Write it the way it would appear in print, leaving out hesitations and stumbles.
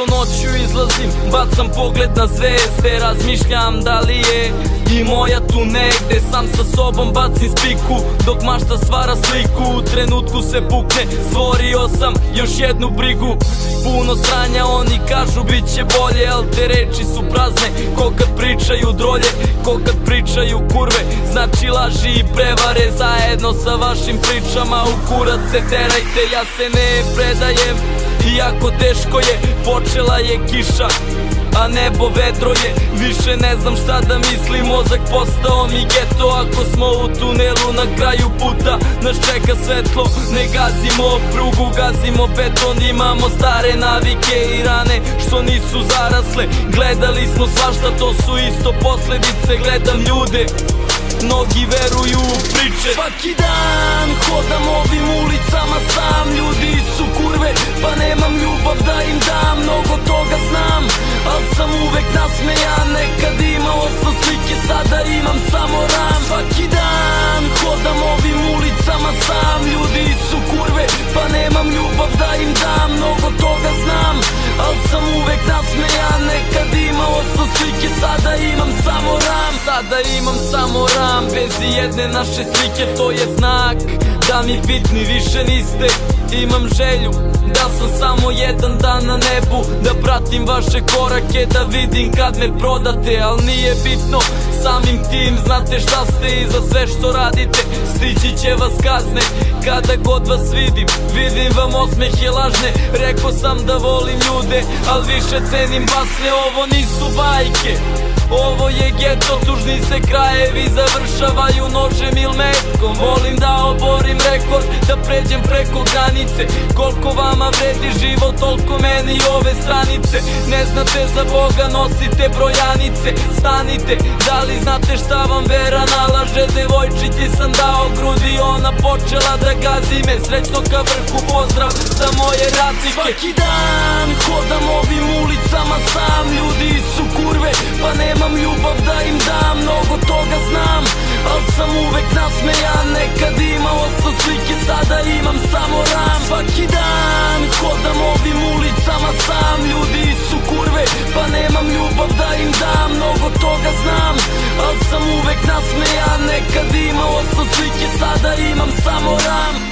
Često noću izlazim, bacam pogled na zvezde, razmišljam da li je i moja tu negde. Sam sa sobom bacim spiku, dok mašta stvara sliku. U trenutku se pukne, stvorio sam još jednu brigu. Puno sranja, oni kažu bit će bolje, al te reči su prazne, ko kad pričaju drolje, ko kad pričaju kurve. Znači laži i prevare, zajedno sa vašim pričama u kurac se terajte. Ja se ne predajem, iako teško je, počela je kiša, a nebo vedro je. Više ne znam šta da mislim, mozak postao mi geto. Ako smo u tunelu na kraju puta, nas čeka svetlo. Ne gazimo prugu, gazimo beton. Imamo stare navike i rane što nisu zarasle. Gledali smo svašta, to su isto posledice. Gledam ljude, mnogi veruju u priče. Svaki dan hodam ovim ulicama sam. Ljudi su kurve, pa nemam ljubav da im dam. Mnogo toga znam, al sam uvek nasmejan. Nekad imao sam slike, sada imam samo ram. Svaki dan hodam ovim ulicama sam. Ljudi su kurve, pa nemam ljubav da im dam. Mnogo toga znam, al sam uvek nasmejan. Nekad imao sam slike, sada imam samo ram. Sada imam samo ram, bez jedne naše slike. To je znak da mi bitni više niste. Imam želju da sam samo jedan dan na nebu, da pratim vaše korake, da vidim kad me prodate. Al nije bitno, samim tim znate šta ste i za sve što radite stići će vas kazne. Kada god vas vidim, vidim vam osmehe lažne. Rekao sam da volim ljude, al više cenim basne. Ovo nisu bajke, ovo je geto, tužni se krajevi završavaju nožem il metkom. Volim da oborim rekord, da pređem preko granice. Koliko vama vredi život, toliko meni ove stranice. Ne znate za Boga, nosite brojanice. Stanite, da li znate šta vam vera nalaže? Devojčici sam dao grudi, ona počela da gazi me. Srećno ka vrhu, pozdrav za moje radnike. Svaki dan hodam ovim ulicama sam. Ljudi su kurve, pa nemam ljubav da im dam. Mnogo toga znam, al sam uvek nasmejan. Nekad imao sam slike, sada imam samo ram. Svaki dan hodam ovim ulicama sam. Ljudi su kurve, pa nemam ljubav da im dam. Mnogo toga znam, al sam uvek nasmejan. Nekad imao sam slike, sada imam samo ram.